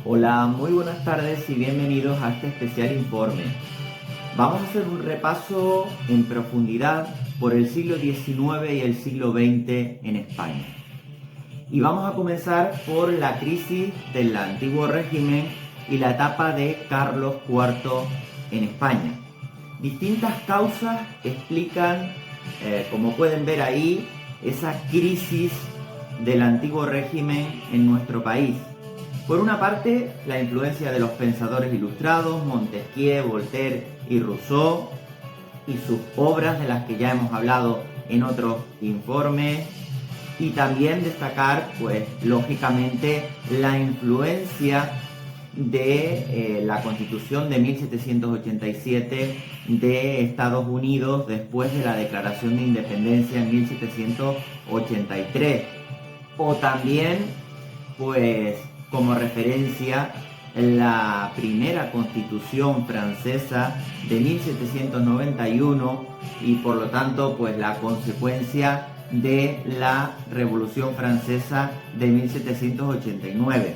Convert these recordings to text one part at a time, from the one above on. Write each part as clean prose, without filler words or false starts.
Hola, muy buenas tardes y bienvenidos a este especial informe. Vamos a hacer un repaso en profundidad por el siglo XIX y el siglo XX en España. Y vamos a comenzar por la crisis del antiguo régimen y la etapa de Carlos IV en España. Distintas causas explican, como pueden ver ahí, esa crisis del antiguo régimen en nuestro país. Por una parte, la influencia de los pensadores ilustrados, Montesquieu, Voltaire y Rousseau, y sus obras de las que ya hemos hablado en otros informes, y también destacar, pues, lógicamente, la influencia de la Constitución de 1787 de Estados Unidos después de la Declaración de Independencia en 1783. O también, pues, como referencia, la primera Constitución francesa de 1791 y por lo tanto, pues, la consecuencia de la Revolución Francesa de 1789.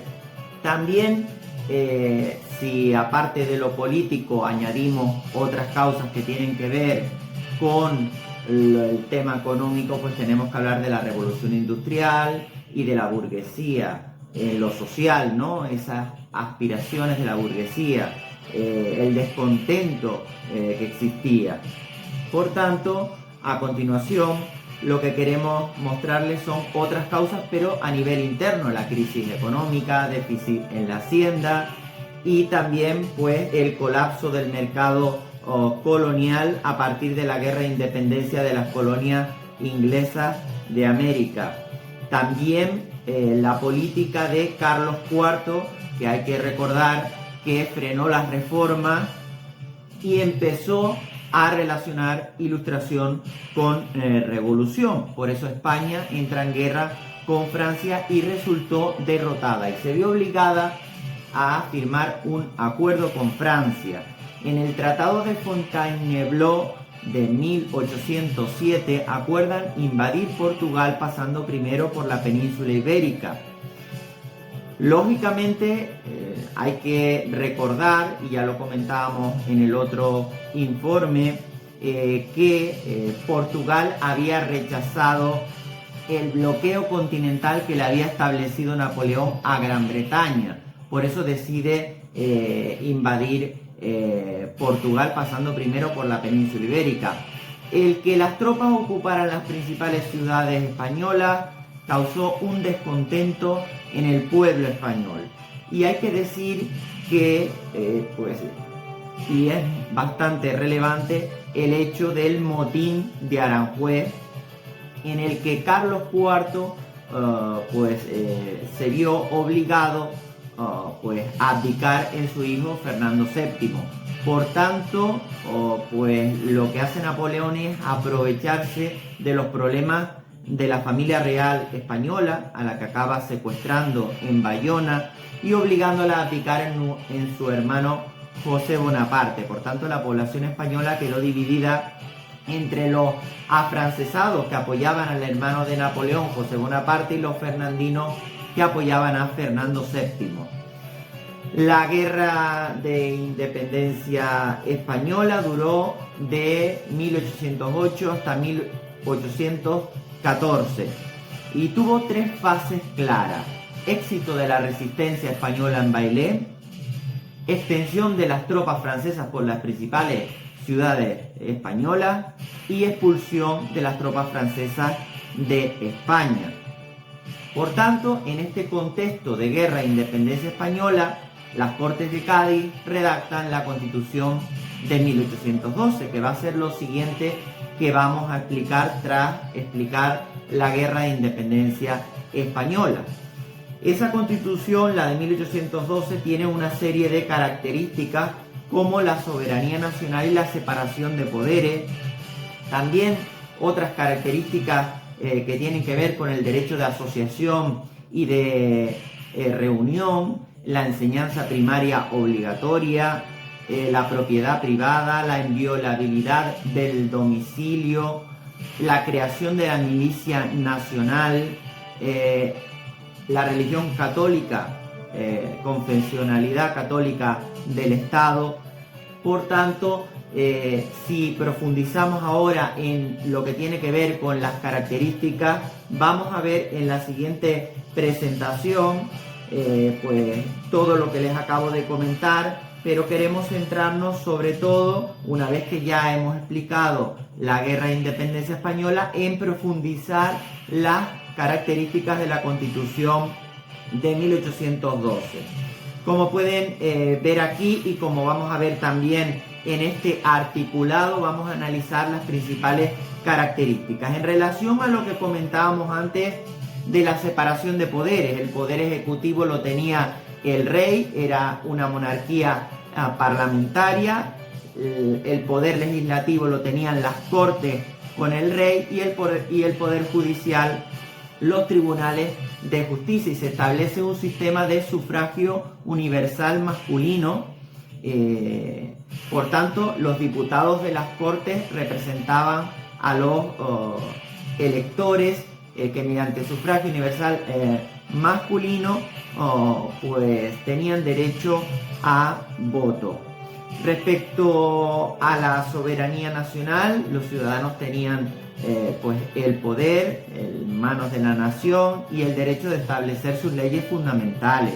También, si aparte de lo político añadimos otras causas que tienen que ver con el tema económico, pues tenemos que hablar de la revolución industrial y de la burguesía, lo social, ¿no? Esas aspiraciones de la burguesía, el descontento que existía. Por tanto, a continuación, lo que queremos mostrarles son otras causas, pero a nivel interno: la crisis económica, déficit en la hacienda y también, pues, el colapso del mercado colonial a partir de la guerra de independencia de las colonias inglesas de América. También la política de Carlos IV, que hay que recordar que frenó las reformas y empezó a relacionar ilustración con revolución. Por eso España entra en guerra con Francia y resultó derrotada y se vio obligada a firmar un acuerdo con Francia. En el Tratado de Fontainebleau de 1807 acuerdan invadir Portugal pasando primero por la península ibérica. Lógicamente, hay que recordar, y ya lo comentábamos en el otro informe, que Portugal había rechazado el bloqueo continental que le había establecido Napoleón a Gran Bretaña. Por eso decide invadir Portugal pasando primero por la península ibérica. El que las tropas ocuparan las principales ciudades españolas causó un descontento en el pueblo español. Y hay que decir que, y es bastante relevante, el hecho del motín de Aranjuez, en el que Carlos IV se vio obligado a abdicar en su hijo Fernando VII. Por tanto, lo que hace Napoleón es aprovecharse de los problemas de la familia real española, a la que acaba secuestrando en Bayona y obligándola a abdicar en su hermano José Bonaparte. Por tanto, la población española quedó dividida entre los afrancesados, que apoyaban al hermano de Napoleón, José Bonaparte, y los fernandinos, que apoyaban a Fernando VII. La guerra de independencia española duró de 1808 hasta 1814 y tuvo tres fases claras: éxito de la resistencia española en Bailén, extensión de las tropas francesas por las principales ciudades españolas y expulsión de las tropas francesas de España. Por tanto, en este contexto de guerra e independencia española, las Cortes de Cádiz redactan la Constitución de 1812, que va a ser lo siguiente que vamos a explicar tras explicar la guerra de independencia española. Esa Constitución, la de 1812, tiene una serie de características como la soberanía nacional y la separación de poderes. También otras características que tienen que ver con el derecho de asociación y de reunión, la enseñanza primaria obligatoria, la propiedad privada, la inviolabilidad del domicilio, la creación de la milicia nacional, la religión católica confesionalidad católica del Estado. Por tanto, si profundizamos ahora en lo que tiene que ver con las características, vamos a ver en la siguiente presentación pues todo lo que les acabo de comentar, pero queremos centrarnos sobre todo, una vez que ya hemos explicado la Guerra de Independencia Española, en profundizar las características de la Constitución de 1812. Como pueden ver aquí, y como vamos a ver también en este articulado, vamos a analizar las principales características. En relación a lo que comentábamos antes de la separación de poderes, el poder ejecutivo lo tenía el rey, era una monarquía parlamentaria, el poder legislativo lo tenían las cortes con el rey, y el poder judicial, los tribunales de justicia, y se establece un sistema de sufragio universal masculino. Por tanto, los diputados de las cortes representaban a los electores que mediante sufragio universal masculino pues tenían derecho a voto. Respecto a la soberanía nacional, los ciudadanos tenían pues el poder en manos de la nación y el derecho de establecer sus leyes fundamentales.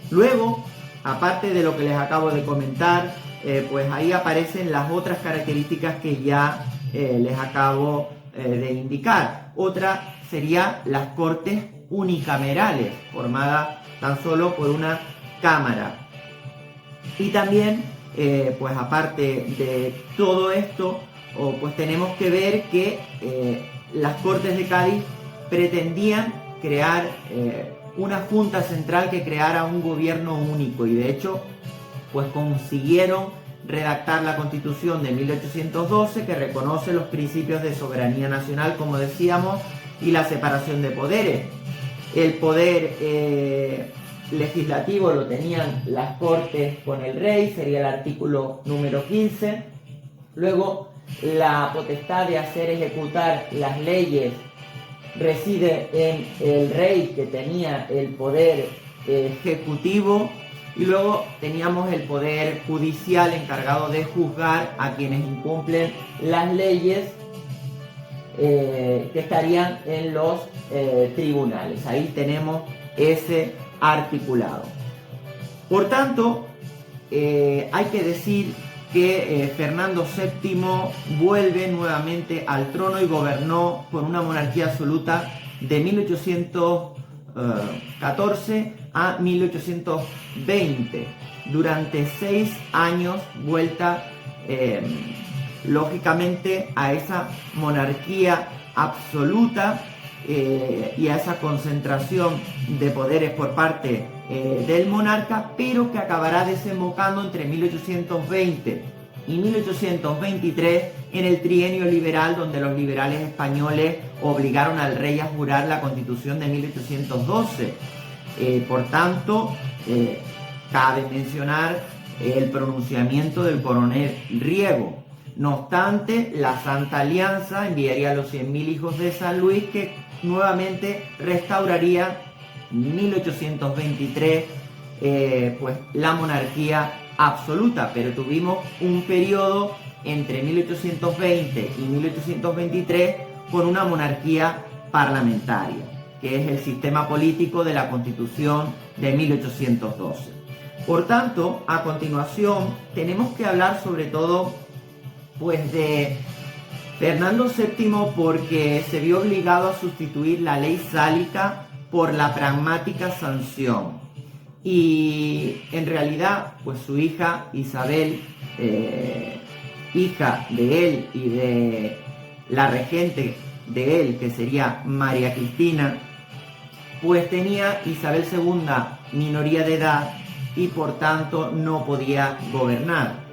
Luego, aparte de lo que les acabo de comentar, pues ahí aparecen las otras características que ya les acabo de indicar. Otra sería las cortes unicamerales, formadas tan solo por una cámara. Y también, pues aparte de todo esto, pues tenemos que ver que las Cortes de Cádiz pretendían crear una junta central que creara un gobierno único, y de hecho pues consiguieron redactar la Constitución de 1812, que reconoce los principios de soberanía nacional, como decíamos, y la separación de poderes. El poder legislativo lo tenían las Cortes con el rey, sería el artículo número 15. Luego, la potestad de hacer ejecutar las leyes reside en el rey, que tenía el poder ejecutivo, y luego teníamos el poder judicial encargado de juzgar a quienes incumplen las leyes, que estarían en los tribunales. Ahí tenemos ese articulado. Por tanto, hay que decir que Fernando VII vuelve nuevamente al trono y gobernó con una monarquía absoluta de 1814 a 1820. Durante 6 años, vuelta lógicamente a esa monarquía absoluta y a esa concentración de poderes por parte del monarca, pero que acabará desembocando entre 1820 y 1823 en el trienio liberal, donde los liberales españoles obligaron al rey a jurar la Constitución de 1812. Por tanto, cabe mencionar el pronunciamiento del coronel Riego. No obstante, la Santa Alianza enviaría a los 100.000 hijos de San Luis, que nuevamente restauraría en 1823 pues la monarquía absoluta, pero tuvimos un periodo entre 1820 y 1823 con una monarquía parlamentaria, que es el sistema político de la Constitución de 1812. Por tanto, a continuación tenemos que hablar sobre todo pues de Fernando VII, porque se vio obligado a sustituir la ley sálica por la pragmática sanción, y en realidad pues su hija Isabel, hija de él y de la regente de él, que sería María Cristina, pues tenía Isabel II minoría de edad y por tanto no podía gobernar,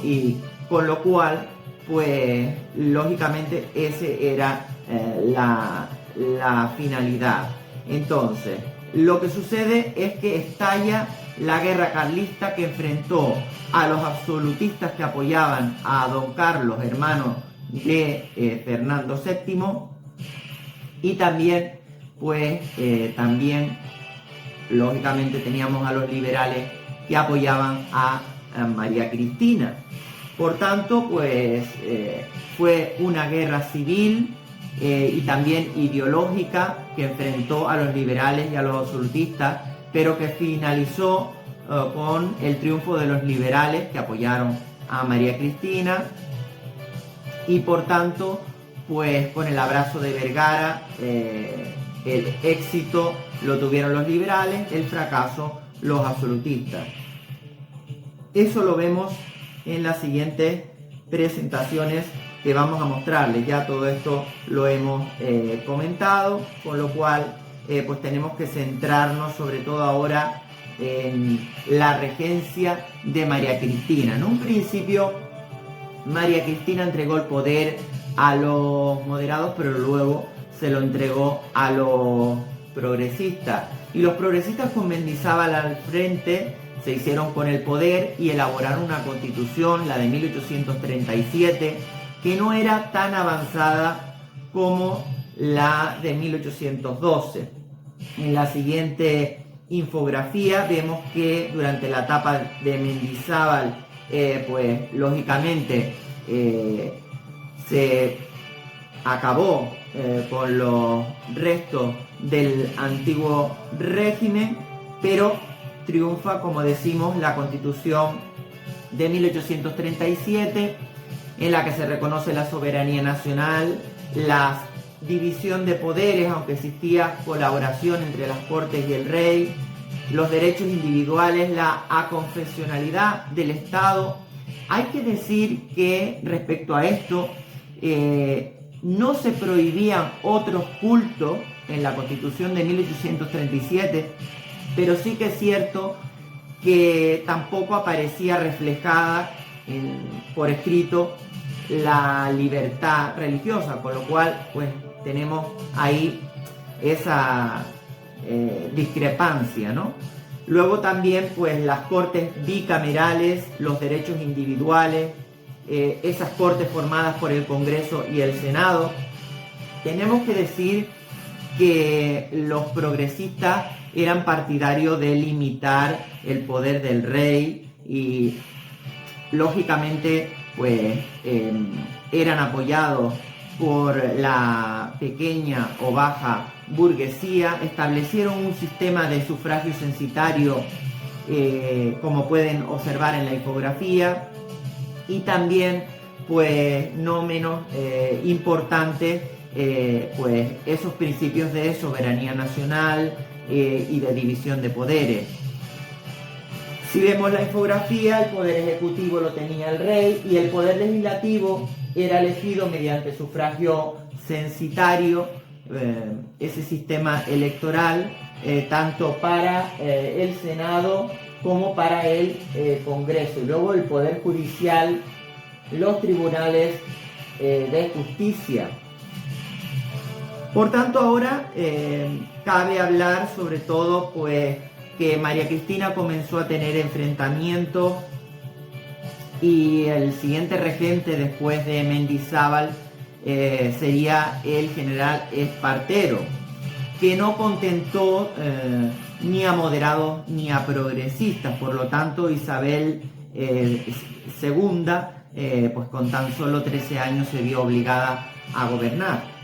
y con lo cual pues lógicamente ese era la finalidad. Entonces, lo que sucede es que estalla la guerra carlista, que enfrentó a los absolutistas que apoyaban a don Carlos, hermano de Fernando VII, y también pues lógicamente teníamos a los liberales que apoyaban a María Cristina. Por tanto, pues fue una guerra civil y también ideológica que enfrentó a los liberales y a los absolutistas, pero que finalizó con el triunfo de los liberales que apoyaron a María Cristina, y por tanto, pues con el abrazo de Vergara, el éxito lo tuvieron los liberales, el fracaso los absolutistas. Eso lo vemos en las siguientes presentaciones que vamos a mostrarles. Ya todo esto lo hemos comentado, con lo cual pues tenemos que centrarnos sobre todo ahora en la regencia de María Cristina. En un principio María Cristina entregó el poder a los moderados, pero luego se lo entregó a los progresistas. Y los progresistas, con Mendizábal al frente, se hicieron con el poder y elaboraron una constitución, la de 1837, que no era tan avanzada como la de 1812. En la siguiente infografía vemos que durante la etapa de Mendizábal, pues lógicamente se acabó con los restos del antiguo régimen, pero triunfa, como decimos, la Constitución de 1837, en la que se reconoce la soberanía nacional, la división de poderes, aunque existía colaboración entre las Cortes y el Rey, los derechos individuales, la aconfesionalidad del Estado. Hay que decir que respecto a esto, no se prohibían otros cultos en la Constitución de 1837, pero sí que es cierto que tampoco aparecía reflejada por escrito la libertad religiosa, con lo cual pues tenemos ahí esa discrepancia, ¿no? Luego también pues las cortes bicamerales, los derechos individuales, esas cortes formadas por el Congreso y el Senado. Tenemos que decir que los progresistas eran partidarios de limitar el poder del rey y lógicamente pues eran apoyados por la pequeña o baja burguesía. Establecieron un sistema de sufragio censitario, como pueden observar en la infografía, y también pues no menos importante, pues esos principios de soberanía nacional y de división de poderes. Si vemos la infografía, el poder ejecutivo lo tenía el rey y el poder legislativo era elegido mediante sufragio censitario, ese sistema electoral, tanto para el Senado como para el Congreso. Y luego el poder judicial, los tribunales de justicia. Por tanto, ahora cabe hablar sobre todo pues que María Cristina comenzó a tener enfrentamientos, y el siguiente regente después de Mendizábal sería el general Espartero, que no contentó ni a moderados ni a progresistas. Por lo tanto, Isabel II, pues con tan solo 13 años se vio obligada a gobernar.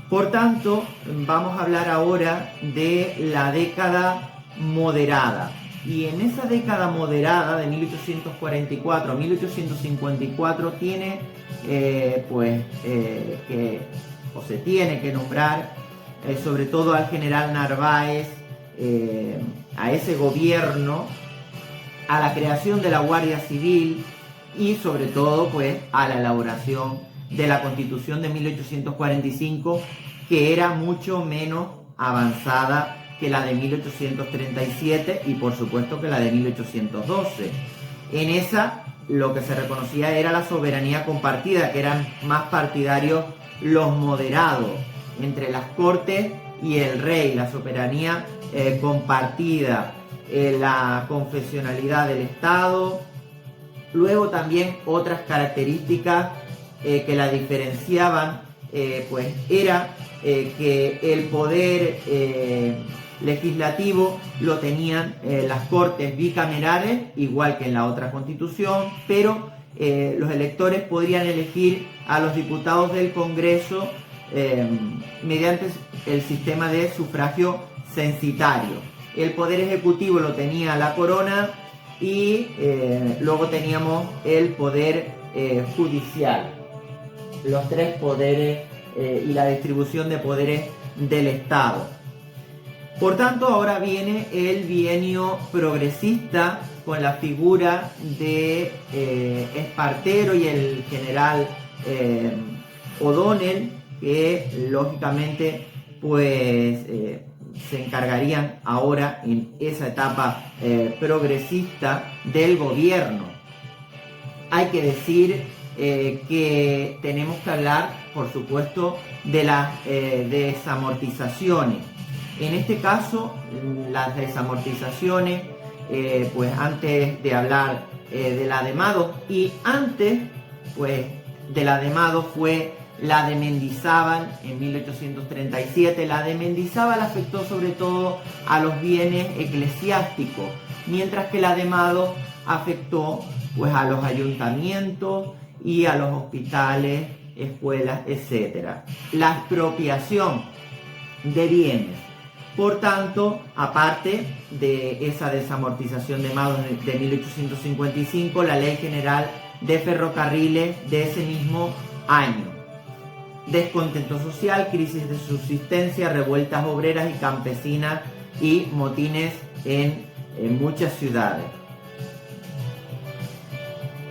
Por tanto, vamos a hablar ahora de la década moderada. Y en esa década moderada de 1844 a 1854 tiene se tiene que nombrar sobre todo al general Narváez, a ese gobierno, a la creación de la Guardia Civil y sobre todo pues a la elaboración de la Constitución de 1845, que era mucho menos avanzada que la de 1837 y por supuesto que la de 1812. En esa lo que se reconocía era la soberanía compartida, que eran más partidarios los moderados entre las Cortes y el rey, la soberanía compartida, la confesionalidad del Estado. Luego también otras características que la diferenciaban pues era que el poder legislativo lo tenían las cortes bicamerales, igual que en la otra constitución, pero los electores podrían elegir a los diputados del Congreso mediante el sistema de sufragio censitario. El poder ejecutivo lo tenía la corona y luego teníamos el poder judicial, los tres poderes y la distribución de poderes del Estado. Por tanto, ahora viene el bienio progresista con la figura de Espartero y el general O'Donnell, que lógicamente pues se encargarían ahora en esa etapa progresista del gobierno. Hay que decir que tenemos que hablar, por supuesto, de las desamortizaciones. En este caso, las desamortizaciones, pues antes de hablar de la de Madoz, y antes pues de la de Madoz fue la de Mendizábal en 1837. La de Mendizábal afectó sobre todo a los bienes eclesiásticos, mientras que la de Madoz afectó pues a los ayuntamientos y a los hospitales, escuelas, etc. La expropiación de bienes. Por tanto, aparte de esa desamortización de Madoz de 1855, la Ley General de Ferrocarriles de ese mismo año. Descontento social, crisis de subsistencia, revueltas obreras y campesinas y motines en muchas ciudades.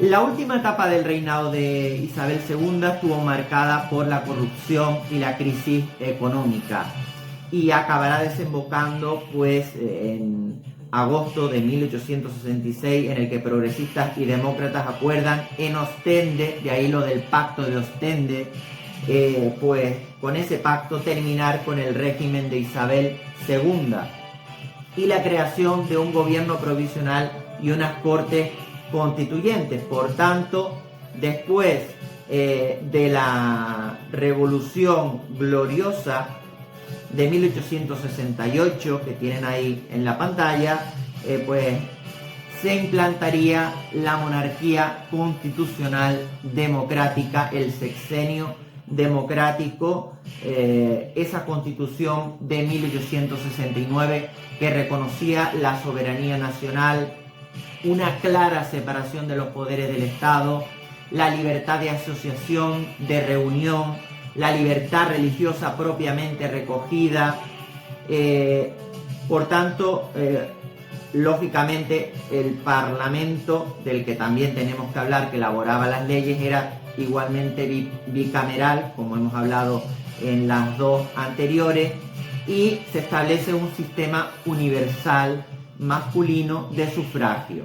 La última etapa del reinado de Isabel II estuvo marcada por la corrupción y la crisis económica y acabará desembocando pues en agosto de 1866, en el que progresistas y demócratas acuerdan en Ostende, de ahí lo del pacto de Ostende, pues con ese pacto terminar con el régimen de Isabel II y la creación de un gobierno provisional y unas cortes constituyentes. Por tanto, después de la Revolución Gloriosa de 1868, que tienen ahí en la pantalla, pues se implantaría la monarquía constitucional democrática, el sexenio democrático, esa constitución de 1869 que reconocía la soberanía nacional, una clara separación de los poderes del Estado, la libertad de asociación, de reunión, la libertad religiosa propiamente recogida. Por tanto, lógicamente el Parlamento, del que también tenemos que hablar, que elaboraba las leyes, era igualmente bicameral, como hemos hablado en las dos anteriores, y se establece un sistema universal masculino de sufragio.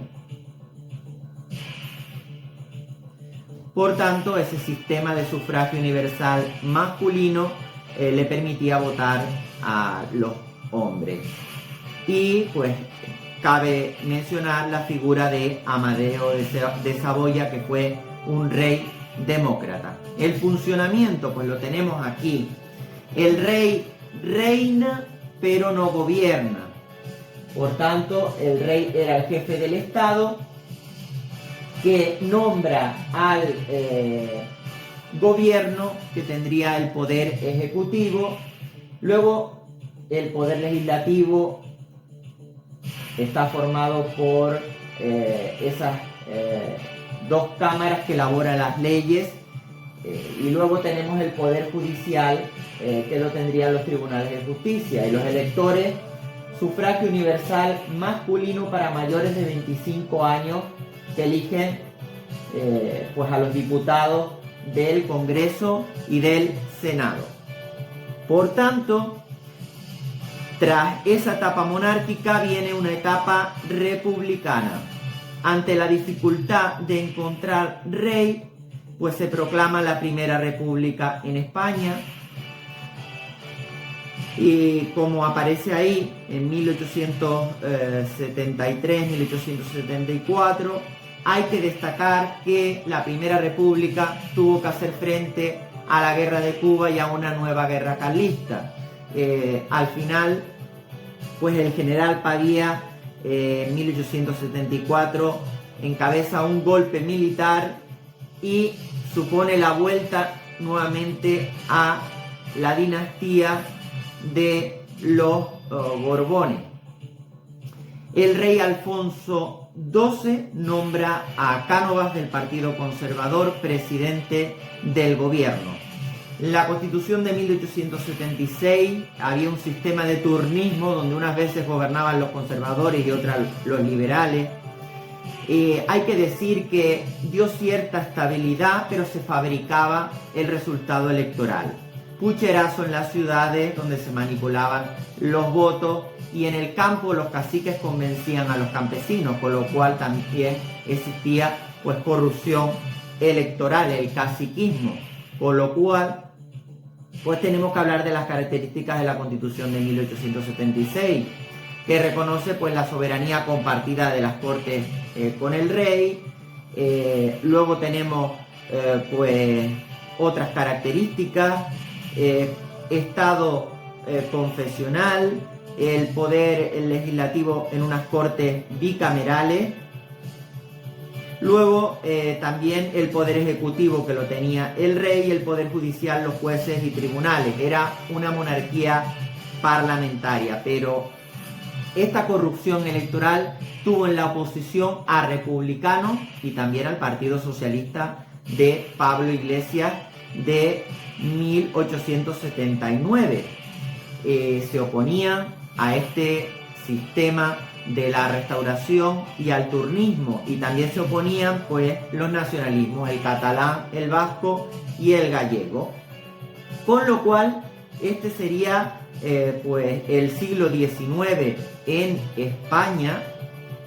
Por tanto, ese sistema de sufragio universal masculino le permitía votar a los hombres. Y pues cabe mencionar la figura de Amadeo de Saboya, que fue un rey demócrata. El funcionamiento pues lo tenemos aquí. El rey reina pero no gobierna. Por tanto, el rey era el jefe del Estado, que nombra al gobierno, que tendría el poder ejecutivo. Luego, el poder legislativo está formado por esas dos cámaras que elaboran las leyes, y luego tenemos el poder judicial, que lo tendrían los tribunales de justicia, y los electores, sufragio universal masculino para mayores de 25 años, que eligen pues a los diputados del Congreso y del Senado. Por tanto, tras esa etapa monárquica viene una etapa republicana. Ante la dificultad de encontrar rey, pues se proclama la Primera República en España. Y como aparece ahí, en 1873-1874, hay que destacar que la Primera República tuvo que hacer frente a la guerra de Cuba y a una nueva guerra carlista. Al final, pues el general Pavía, en 1874, encabeza un golpe militar y supone la vuelta nuevamente a la dinastía de los Borbones. El rey Alfonso XII nombra a Cánovas del Partido Conservador presidente del gobierno. En la Constitución de 1876 había un sistema de turnismo donde unas veces gobernaban los conservadores y otras los liberales. Hay que decir que dio cierta estabilidad, pero se fabricaba el resultado electoral. Pucherazo en las ciudades donde se manipulaban los votos, y en el campo los caciques convencían a los campesinos, con lo cual también existía pues corrupción electoral, el caciquismo, con lo cual pues tenemos que hablar de las características de la Constitución de 1876, que reconoce pues la soberanía compartida de las Cortes con el rey. Luego tenemos pues otras características, Estado confesional, el poder legislativo en unas cortes bicamerales. Luego también el poder ejecutivo, que lo tenía el rey, y el poder judicial, los jueces y tribunales. Era una monarquía parlamentaria, pero esta corrupción electoral tuvo en la oposición a republicanos y también al Partido Socialista de Pablo Iglesias de 1879. Se oponían a este sistema de la restauración y al turnismo, y también se oponían pues los nacionalismos, el catalán, el vasco y el gallego, con lo cual este sería pues el siglo XIX en España.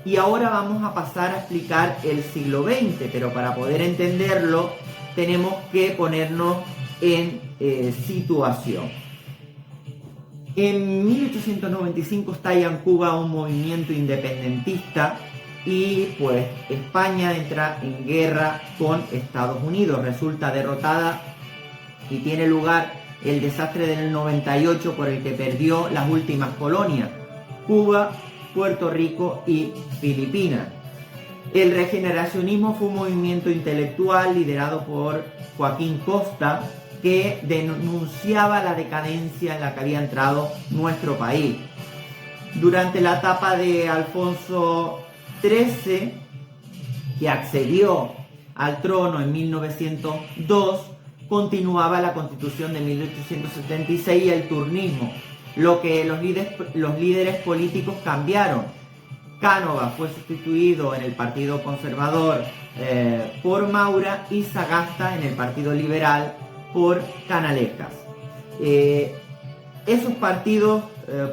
Y ahora vamos a pasar a explicar el siglo XX, pero para poder entenderlo tenemos que ponernos en situación. En 1895 estalla en Cuba un movimiento independentista y pues España entra en guerra con Estados Unidos, resulta derrotada y tiene lugar el desastre del 98, por el que perdió las últimas colonias: Cuba, Puerto Rico y Filipinas. El regeneracionismo fue un movimiento intelectual liderado por Joaquín Costa, que denunciaba la decadencia en la que había entrado nuestro país. Durante la etapa de Alfonso XIII, que accedió al trono en 1902, continuaba la Constitución de 1876 y el turnismo, lo que los líderes políticos cambiaron. Cánovas fue sustituido en el Partido Conservador por Maura, y Sagasta en el Partido Liberal por Canalejas. Esos partidos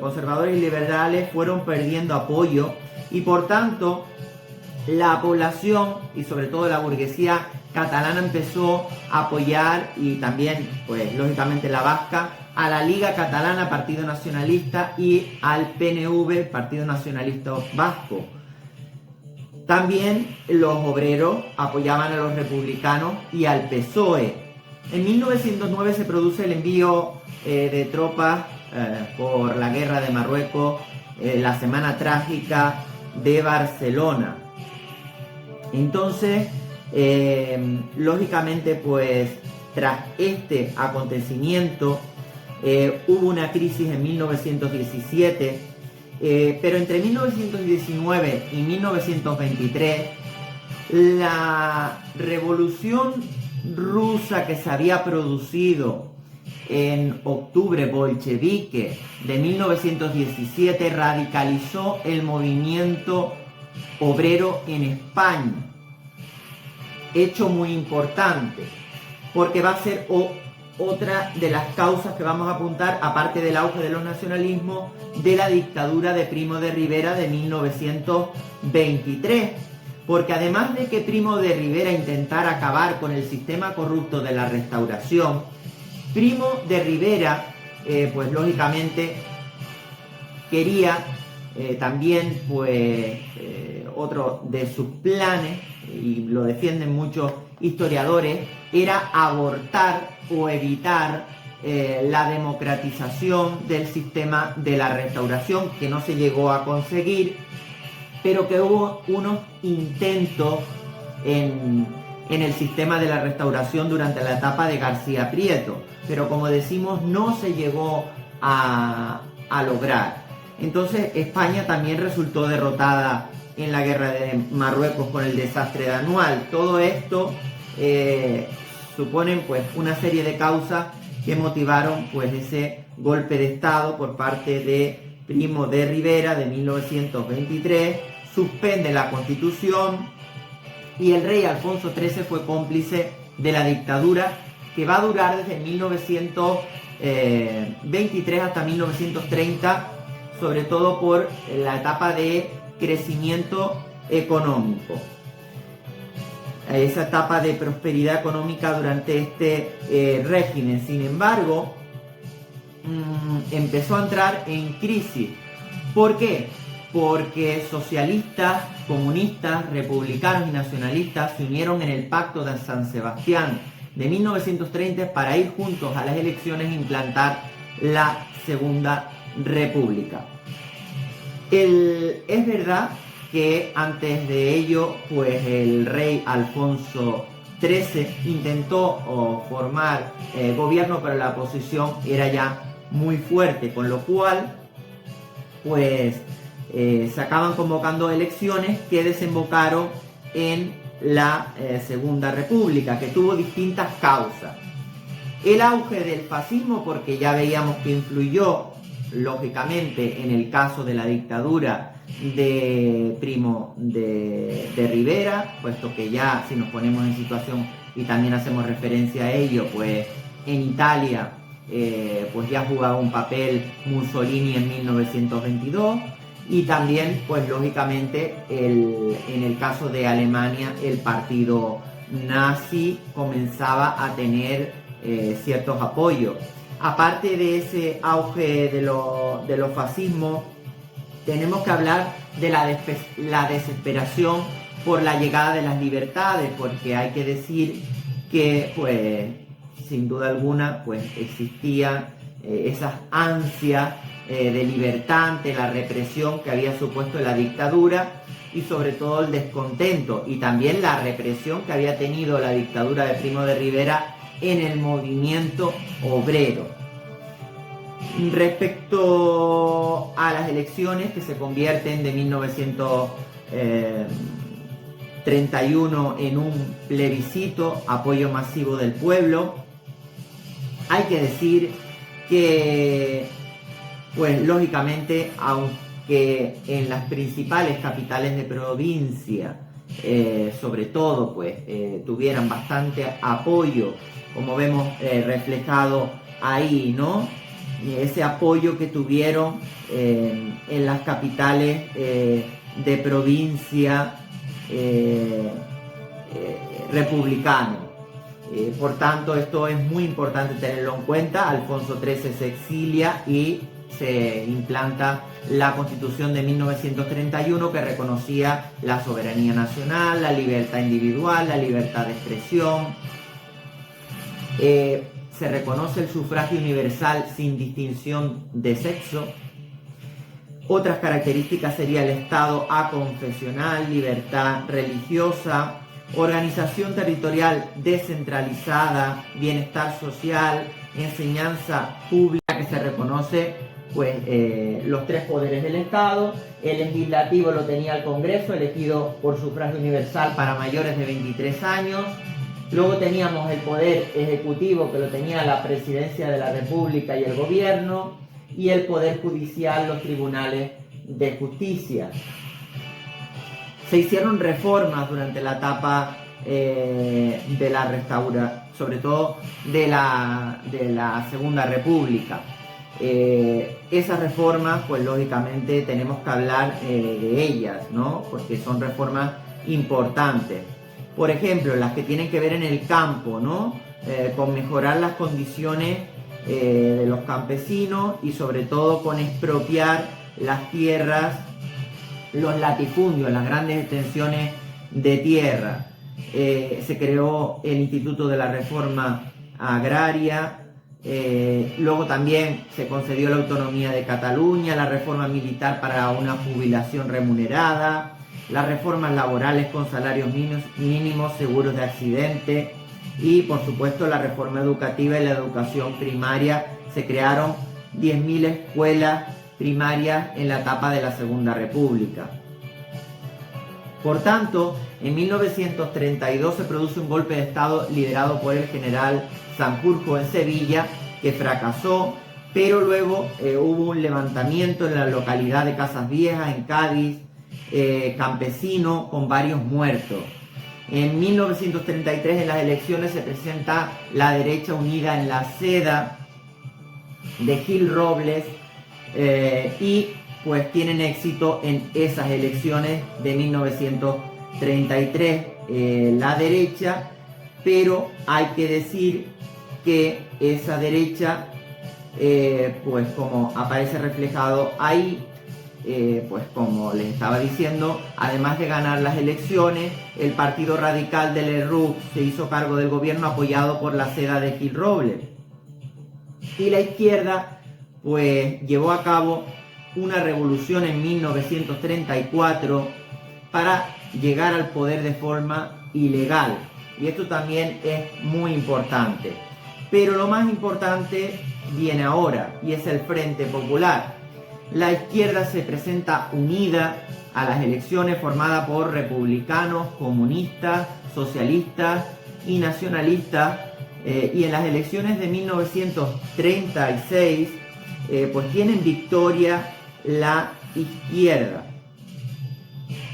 conservadores y liberales fueron perdiendo apoyo, y por tanto la población y sobre todo la burguesía catalana empezó a apoyar, y también pues lógicamente la vasca, a la Liga Catalana, Partido Nacionalista, y al PNV, Partido Nacionalista Vasco. También los obreros apoyaban a los republicanos y al PSOE. En 1909 se produce el envío de tropas por la guerra de Marruecos, la Semana Trágica de Barcelona. Entonces, lógicamente, pues tras este acontecimiento hubo una crisis en 1917, pero entre 1919 y 1923 la revolución rusa que se había producido en octubre bolchevique de 1917 radicalizó el movimiento obrero en España. Hecho muy importante, porque va a ser otra de las causas que vamos a apuntar, aparte del auge de los nacionalismos, de la dictadura de Primo de Rivera de 1923. Porque además de que Primo de Rivera intentara acabar con el sistema corrupto de la Restauración, Primo de Rivera, pues lógicamente quería también, pues otro de sus planes, y lo defienden muchos historiadores, era abortar o evitar la democratización del sistema de la Restauración, que no se llegó a conseguir, pero que hubo unos intentos en el sistema de la Restauración durante la etapa de García Prieto, pero como decimos no se llegó a lograr. Entonces España también resultó derrotada en la guerra de Marruecos con el desastre de Anual. Todo esto suponen pues una serie de causas que motivaron pues ese golpe de Estado por parte de Primo de Rivera de 1923, suspende la Constitución y el rey Alfonso XIII fue cómplice de la dictadura que va a durar desde 1923 hasta 1930, sobre todo por la etapa de crecimiento económico. Esa etapa de prosperidad económica durante este régimen. Sin embargo, empezó a entrar en crisis. ¿Por qué? Porque socialistas, comunistas, republicanos y nacionalistas se unieron en el Pacto de San Sebastián de 1930 para ir juntos a las elecciones e implantar la Segunda República. Es verdad que antes de ello, pues el rey Alfonso XIII intentó formar gobierno, pero la oposición era ya muy fuerte, con lo cual pues se acaban convocando elecciones que desembocaron en la Segunda República, que tuvo distintas causas. El auge del fascismo, porque ya veíamos que influyó lógicamente en el caso de la dictadura de Primo de Rivera, puesto que ya si nos ponemos en situación y también hacemos referencia a ello, pues en Italia pues ya jugaba un papel Mussolini en 1922 y también pues lógicamente en el caso de Alemania el partido nazi comenzaba a tener ciertos apoyos. Aparte de ese auge de los fascismos, tenemos que hablar de la desesperación por la llegada de las libertades, porque hay que decir que, pues, sin duda alguna, pues existían esas ansias de libertad ante la represión que había supuesto la dictadura y sobre todo el descontento y también la represión que había tenido la dictadura de Primo de Rivera en el movimiento obrero. Respecto a las elecciones que se convierten de 1931 en un plebiscito, apoyo masivo del pueblo, hay que decir que, pues lógicamente, aunque en las principales capitales de provincia, sobre todo, pues tuvieran bastante apoyo, como vemos reflejado ahí, ¿no? Ese apoyo que tuvieron en las capitales de provincia republicanos. Por tanto, esto es muy importante tenerlo en cuenta. Alfonso XIII se exilia y se implanta la Constitución de 1931 que reconocía la soberanía nacional, la libertad individual, la libertad de expresión. Se reconoce el sufragio universal sin distinción de sexo. Otras características sería el Estado aconfesional, libertad religiosa, organización territorial descentralizada, bienestar social, enseñanza pública, que se reconoce pues los tres poderes del Estado. El legislativo lo tenía el Congreso, elegido por sufragio universal para mayores de 23 años. Luego teníamos el poder ejecutivo, que lo tenía la Presidencia de la República y el Gobierno, y el poder judicial, los tribunales de justicia. Se hicieron reformas durante la etapa de la restauración, sobre todo de la Segunda República. Esas reformas, pues lógicamente tenemos que hablar de ellas, ¿no? Porque son reformas importantes. Por ejemplo, las que tienen que ver en el campo, ¿no? Con mejorar las condiciones de los campesinos y sobre todo con expropiar las tierras, los latifundios, las grandes extensiones de tierra. se creó el Instituto de la Reforma Agraria, luego también se concedió la autonomía de Cataluña, la reforma militar para una jubilación remunerada, las reformas laborales con salarios mínimos, seguros de accidente y por supuesto la reforma educativa y la educación primaria. Se crearon 10.000 escuelas primarias en la etapa de la Segunda República. Por tanto, en 1932 se produce un golpe de Estado liderado por el general Sanjurjo en Sevilla, que fracasó, pero luego hubo un levantamiento en la localidad de Casas Viejas, en Cádiz, campesino, con varios muertos. En 1933 en las elecciones se presenta la derecha unida en la Seda de Gil Robles y pues tienen éxito en esas elecciones de 1933 la derecha, pero hay que decir que esa derecha pues como aparece reflejado ahí, pues como les estaba diciendo, además de ganar las elecciones, el Partido Radical de Lerroux se hizo cargo del gobierno apoyado por la Seda de Gil Robles, y la izquierda pues llevó a cabo una revolución en 1934 para llegar al poder de forma ilegal, y esto también es muy importante. Pero lo más importante viene ahora, y es el Frente Popular. La izquierda se presenta unida a las elecciones, formada por republicanos, comunistas, socialistas y nacionalistas, y en las elecciones de 1936 pues tienen victoria la izquierda.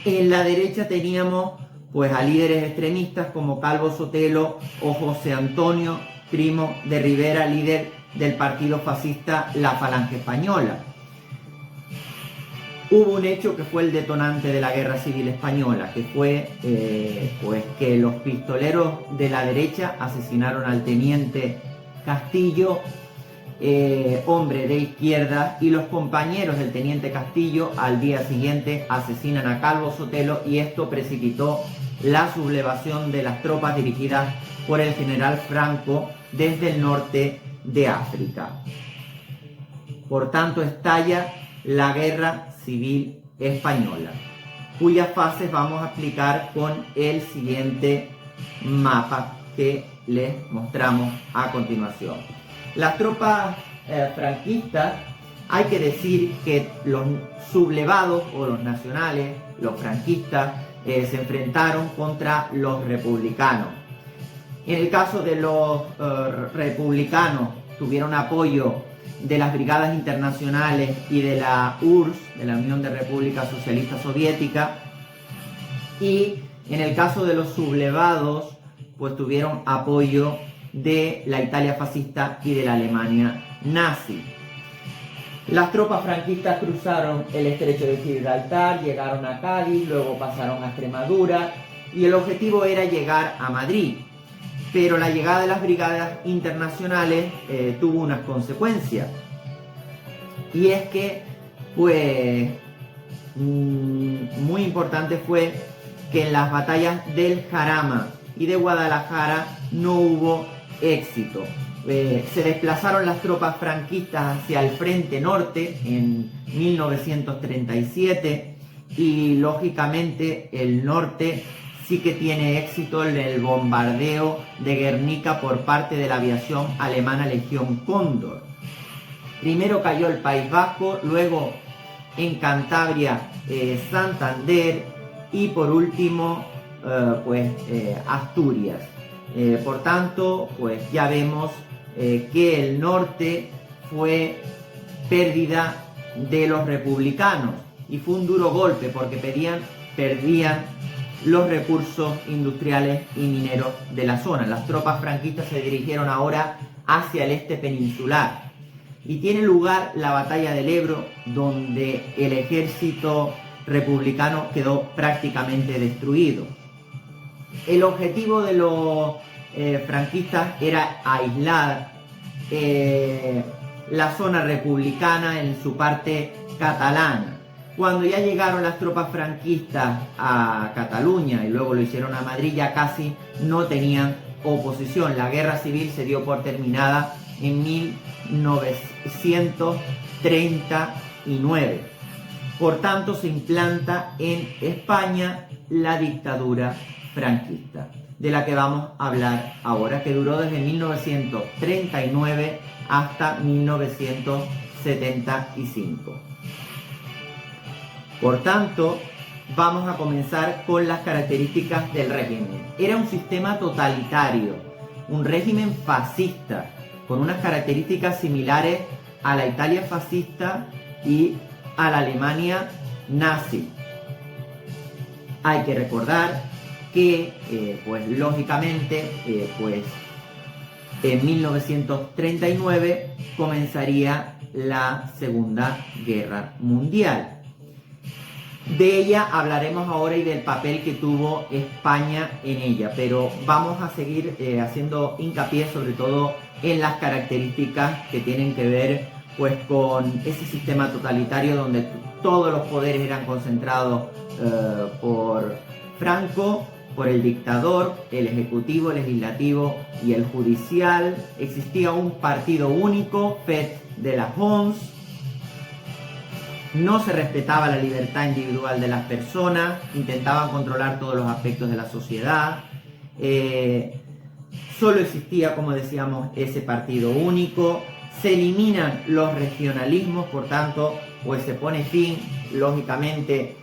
En la derecha teníamos pues a líderes extremistas como Calvo Sotelo o José Antonio Primo de Rivera, líder del partido fascista La Falange Española. Hubo un hecho que fue el detonante de la Guerra Civil Española, que fue pues que los pistoleros de la derecha asesinaron al teniente Castillo, hombre de izquierda, y los compañeros del teniente Castillo al día siguiente asesinan a Calvo Sotelo, y esto precipitó la sublevación de las tropas dirigidas por el general Franco desde el norte de África. Por tanto, estalla la Guerra Civil Española, cuyas fases vamos a explicar con el siguiente mapa que les mostramos a continuación. Las tropas franquistas, hay que decir que los sublevados o los nacionales, los franquistas, se enfrentaron contra los republicanos. En el caso de los republicanos, tuvieron apoyo de las brigadas internacionales y de la URSS, de la Unión de Repúblicas Socialistas Soviéticas, y en el caso de los sublevados, pues tuvieron apoyo de la Italia fascista y de la Alemania nazi. Las tropas franquistas cruzaron el estrecho de Gibraltar, llegaron a Cádiz, luego pasaron a Extremadura, y el objetivo era llegar a Madrid. Pero la llegada de las brigadas internacionales tuvo unas consecuencias. Y es que, pues, muy importante fue que en las batallas del Jarama y de Guadalajara no hubo éxito. Se desplazaron las tropas franquistas hacia el frente norte en 1937 y lógicamente el norte sí que tiene éxito en el bombardeo de Guernica por parte de la aviación alemana Legión Cóndor. Primero cayó el País Vasco, luego en Cantabria Santander y por último Asturias. Por tanto, pues ya vemos que el norte fue pérdida de los republicanos y fue un duro golpe porque perdían los recursos industriales y mineros de la zona. Las tropas franquistas se dirigieron ahora hacia el este peninsular y tiene lugar la batalla del Ebro, donde el ejército republicano quedó prácticamente destruido. El objetivo de los franquistas era aislar la zona republicana en su parte catalana. Cuando ya llegaron las tropas franquistas a Cataluña y luego lo hicieron a Madrid, ya casi no tenían oposición. La guerra civil se dio por terminada en 1939. Por tanto, se implanta en España la dictadura franquista, de la que vamos a hablar ahora, que duró desde 1939 hasta 1975. Por tanto, vamos a comenzar con las características del régimen. Era un sistema totalitario, un régimen fascista, con unas características similares a la Italia fascista y a la Alemania nazi. Hay que recordar que, lógicamente, en 1939 comenzaría la Segunda Guerra Mundial. De ella hablaremos ahora y del papel que tuvo España en ella, pero vamos a seguir haciendo hincapié sobre todo en las características que tienen que ver con ese sistema totalitario donde todos los poderes eran concentrados por Franco, por el dictador, el ejecutivo, el legislativo y el judicial. Existía un partido único, Fet de la Ons. No se respetaba la libertad individual de las personas, intentaban controlar todos los aspectos de la sociedad. Solo existía, como decíamos, ese partido único. Se eliminan los regionalismos, por tanto, se pone fin, lógicamente,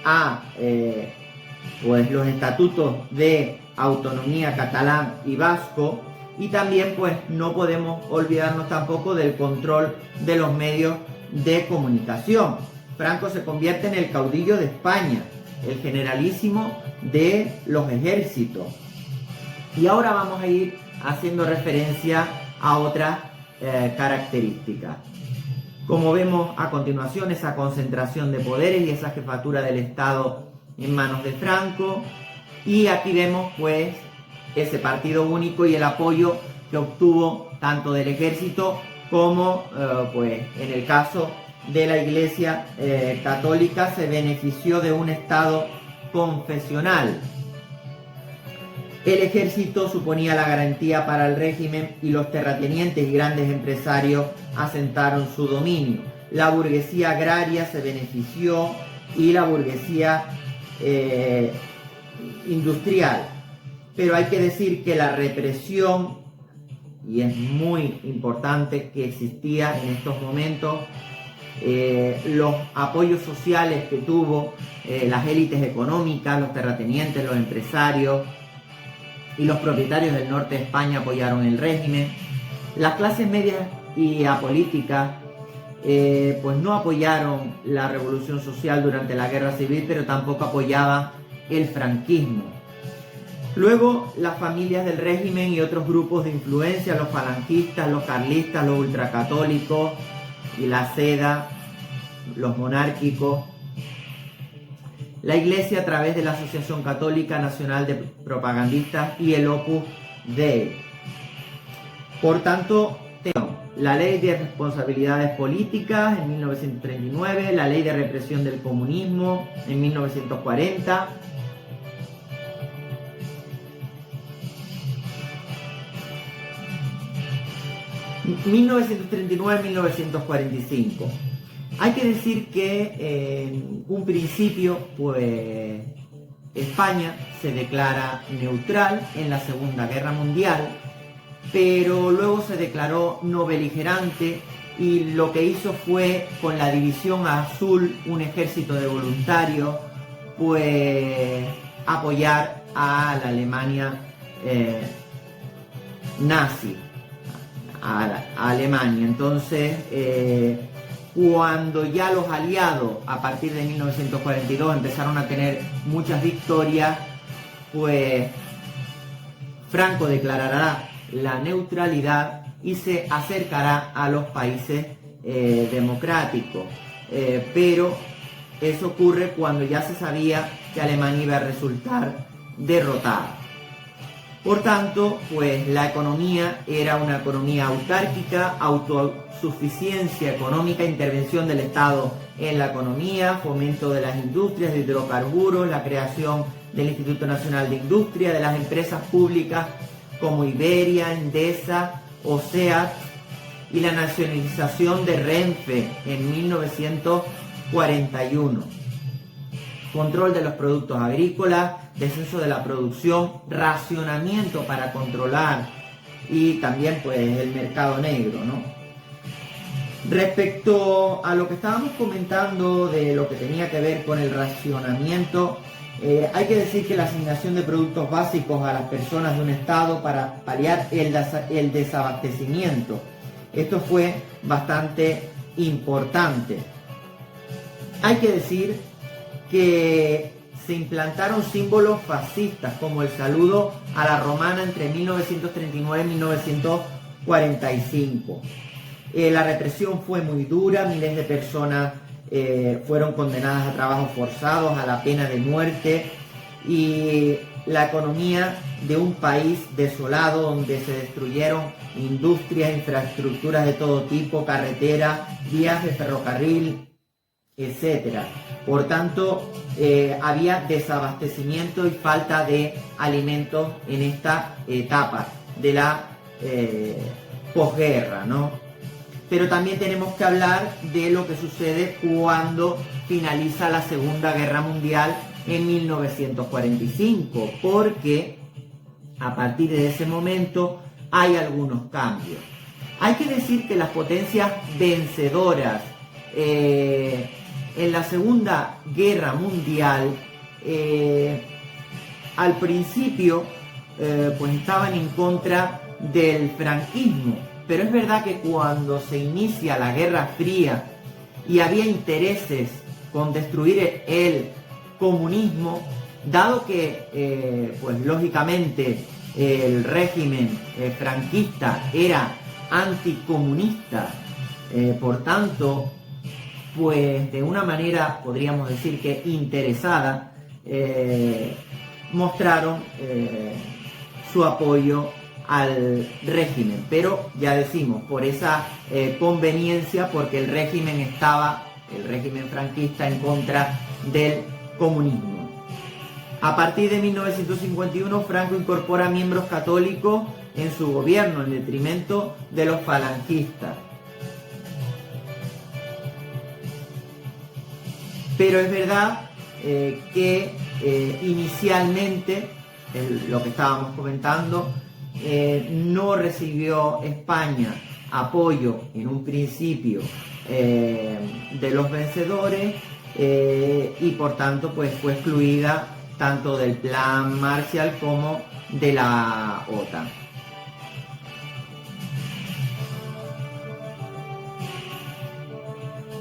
a los estatutos de autonomía catalán y vasco. Y también, no podemos olvidarnos tampoco del control de los medios de comunicación. Franco se convierte en el caudillo de España, el generalísimo de los ejércitos. Y ahora vamos a ir haciendo referencia a otras características. Como vemos a continuación, esa concentración de poderes y esa jefatura del Estado en manos de Franco. Y aquí vemos ese partido único y el apoyo que obtuvo tanto del ejército como en el caso de la Iglesia católica se benefició de un Estado confesional. El ejército suponía la garantía para el régimen y los terratenientes y grandes empresarios asentaron su dominio. La burguesía agraria se benefició y la burguesía industrial. Pero hay que decir que la represión, y es muy importante, que existía en estos momentos, los apoyos sociales que tuvo las élites económicas, los terratenientes, los empresarios y los propietarios del norte de España apoyaron el régimen. Las clases medias y apolíticas no apoyaron la revolución social durante la guerra civil, pero tampoco apoyaban el franquismo. Luego, las familias del régimen y otros grupos de influencia, los falangistas, los carlistas, los ultracatólicos y la seda, los monárquicos. La Iglesia a través de la Asociación Católica Nacional de Propagandistas y el Opus Dei. Por tanto, la Ley de Responsabilidades Políticas en 1939, la Ley de Represión del Comunismo en 1940, ...1939-1945. Hay que decir que en un principio, España se declara neutral en la Segunda Guerra Mundial, pero luego se declaró no beligerante y lo que hizo fue, con la División Azul, un ejército de voluntarios, apoyar a la Alemania nazi. A Alemania. Entonces, cuando ya los aliados a partir de 1942 empezaron a tener muchas victorias, Franco declarará la neutralidad y se acercará a los países democráticos. Pero eso ocurre cuando ya se sabía que Alemania iba a resultar derrotada. Por tanto, la economía era una economía autárquica, autosuficiencia económica, intervención del Estado en la economía, fomento de las industrias de hidrocarburos, la creación del Instituto Nacional de Industria, de las empresas públicas como Iberia, Endesa, OSEAT, y la nacionalización de Renfe en 1941. Control de los productos agrícolas, descenso de la producción, racionamiento para controlar y también pues el mercado negro, ¿no? Respecto a lo que estábamos comentando de lo que tenía que ver con el racionamiento, hay que decir que la asignación de productos básicos a las personas de un estado para paliar el desabastecimiento, esto fue bastante importante. Hay que decir que se implantaron símbolos fascistas como el saludo a la romana entre 1939 y 1945. La represión fue muy dura, miles de personas fueron condenadas a trabajos forzados, a la pena de muerte, y la economía de un país desolado donde se destruyeron industrias, infraestructuras de todo tipo, carreteras, vías de ferrocarril, etcétera. Por tanto, había desabastecimiento y falta de alimentos en esta etapa de la posguerra, ¿no? Pero también tenemos que hablar de lo que sucede cuando finaliza la Segunda Guerra Mundial en 1945, porque a partir de ese momento hay algunos cambios. Hay que decir que las potencias vencedoras en la Segunda Guerra Mundial, al principio, pues estaban en contra del franquismo, pero es verdad que cuando se inicia la Guerra Fría y había intereses con destruir el comunismo, dado que, pues lógicamente, el régimen franquista era anticomunista, por tanto, pues de una manera podríamos decir que interesada, mostraron su apoyo al régimen, pero ya decimos, por esa conveniencia, porque el régimen franquista en contra del comunismo. A partir de 1951, Franco incorpora miembros católicos en su gobierno, en detrimento de los falangistas. Pero es verdad que inicialmente, lo que estábamos comentando, no recibió España apoyo en un principio de los vencedores y por tanto pues fue excluida tanto del Plan Marshall como de la OTAN.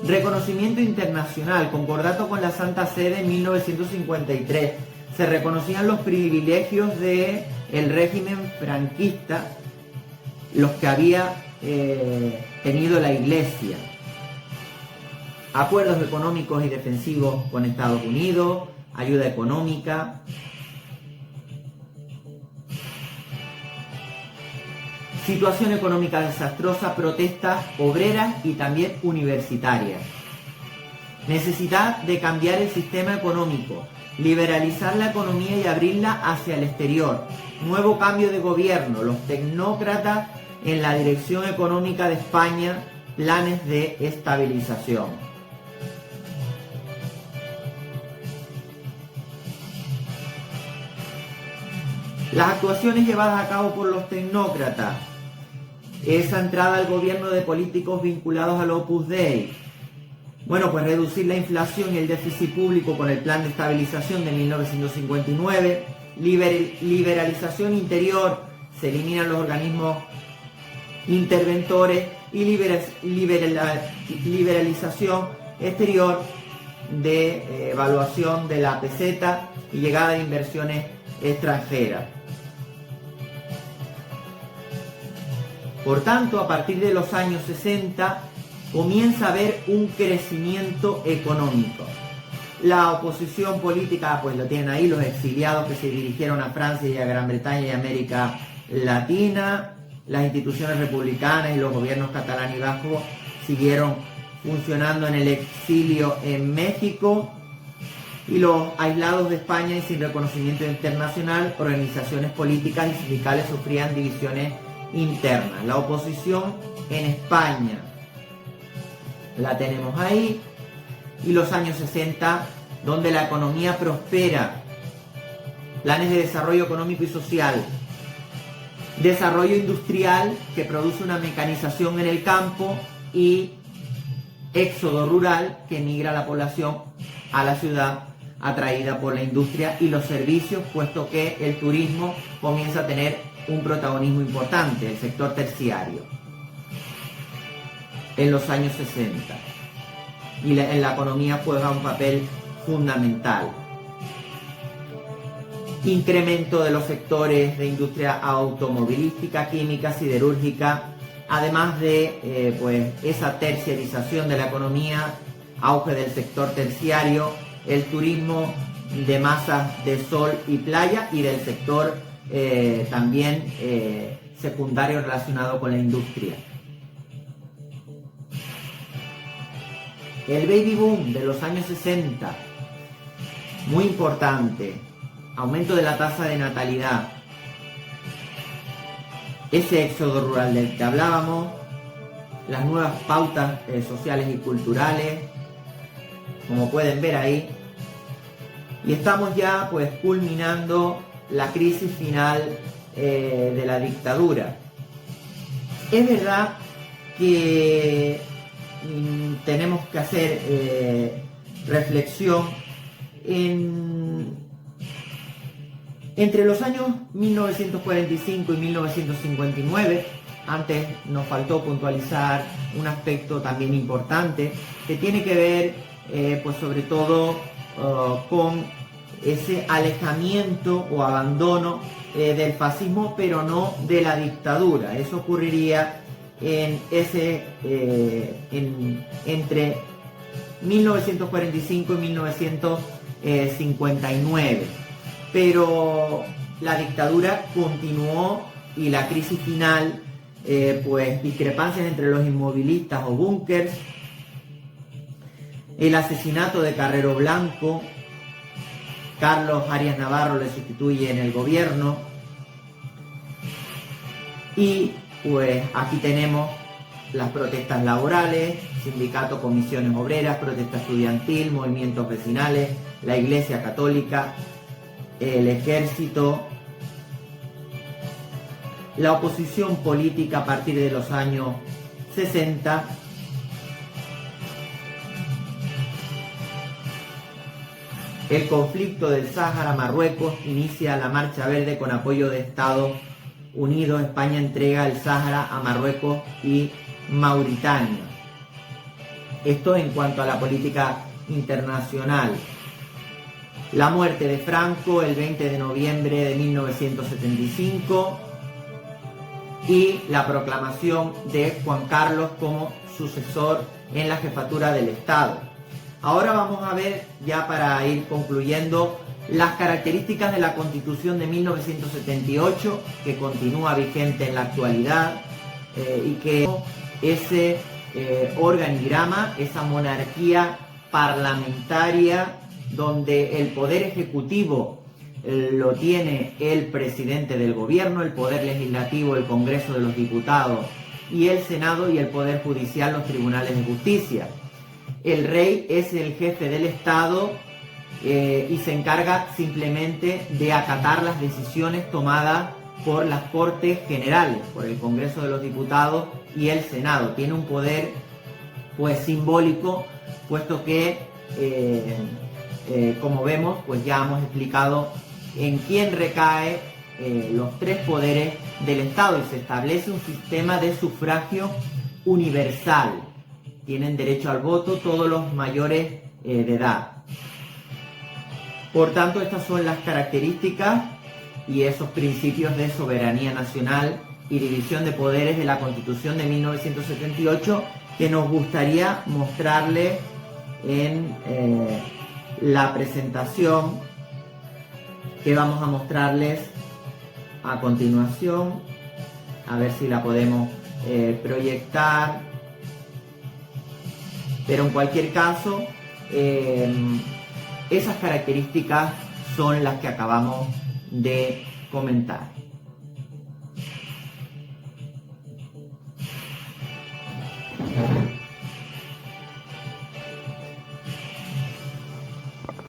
Reconocimiento internacional, concordato con la Santa Sede en 1953. Se reconocían los privilegios del régimen franquista, los que había tenido la Iglesia. Acuerdos económicos y defensivos con Estados Unidos, ayuda económica. Situación económica desastrosa, protestas obreras y también universitarias. Necesidad de cambiar el sistema económico, liberalizar la economía y abrirla hacia el exterior. Nuevo cambio de gobierno, los tecnócratas en la dirección económica de España, planes de estabilización. Las actuaciones llevadas a cabo por los tecnócratas, esa entrada al gobierno de políticos vinculados al Opus Dei, bueno, pues reducir la inflación y el déficit público con el plan de estabilización de 1959, liberalización interior, se eliminan los organismos interventores y liberalización exterior de evaluación de la peseta y llegada de inversiones extranjeras. Por tanto, a partir de los años 60 comienza a haber un crecimiento económico. La oposición política, pues lo tienen ahí, los exiliados que se dirigieron a Francia y a Gran Bretaña y América Latina, las instituciones republicanas y los gobiernos catalán y vasco siguieron funcionando en el exilio en México, y los aislados de España y sin reconocimiento internacional, organizaciones políticas y sindicales sufrían divisiones internas. La oposición en España la tenemos ahí, y los años 60, donde la economía prospera, planes de desarrollo económico y social, desarrollo industrial que produce una mecanización en el campo y éxodo rural que migra la población a la ciudad atraída por la industria y los servicios, puesto que el turismo comienza a tener un protagonismo importante, el sector terciario, en los años 60. Y en la economía juega un papel fundamental. Incremento de los sectores de industria automovilística, química, siderúrgica, además de esa terciarización de la economía, auge del sector terciario, el turismo de masas de sol y playa, y del sector también secundario relacionado con la industria. El baby boom de los años 60, muy importante, aumento de la tasa de natalidad, ese éxodo rural del que hablábamos, las nuevas pautas sociales y culturales, como pueden ver ahí, y estamos ya culminando la crisis final de la dictadura. Es verdad que tenemos que hacer reflexión entre los años 1945 y 1959. Antes nos faltó puntualizar un aspecto también importante que tiene que ver sobre todo con ese alejamiento o abandono del fascismo, pero no de la dictadura. Eso ocurriría entre 1945 y 1959. Pero la dictadura continuó, y la crisis final, discrepancias entre los inmovilistas o búnkers, el asesinato de Carrero Blanco, Carlos Arias Navarro le sustituye en el gobierno, y aquí tenemos las protestas laborales, sindicatos, comisiones obreras, protesta estudiantil, movimientos vecinales, la Iglesia Católica, el ejército, la oposición política a partir de los años 60, el conflicto del Sáhara, Marruecos inicia la Marcha Verde con apoyo de Estados Unidos. España entrega el Sáhara a Marruecos y Mauritania. Esto en cuanto a la política internacional. La muerte de Franco el 20 de noviembre de 1975 y la proclamación de Juan Carlos como sucesor en la jefatura del Estado. Ahora vamos a ver, ya para ir concluyendo, las características de la Constitución de 1978, que continúa vigente en la actualidad, y que ese organigrama, esa monarquía parlamentaria, donde el poder ejecutivo lo tiene el presidente del gobierno, el poder legislativo, el Congreso de los Diputados, y el Senado, y el poder judicial, los tribunales de justicia. El rey es el jefe del Estado y se encarga simplemente de acatar las decisiones tomadas por las Cortes Generales, por el Congreso de los Diputados y el Senado. Tiene un poder simbólico, puesto que como vemos, ya hemos explicado en quién recae los tres poderes del Estado, y se establece un sistema de sufragio universal. Tienen derecho al voto todos los mayores de edad. Por tanto, estas son las características y esos principios de soberanía nacional y división de poderes de la Constitución de 1978 que nos gustaría mostrarles en la presentación que vamos a mostrarles a continuación. A ver si la podemos proyectar. Pero en cualquier caso, esas características son las que acabamos de comentar.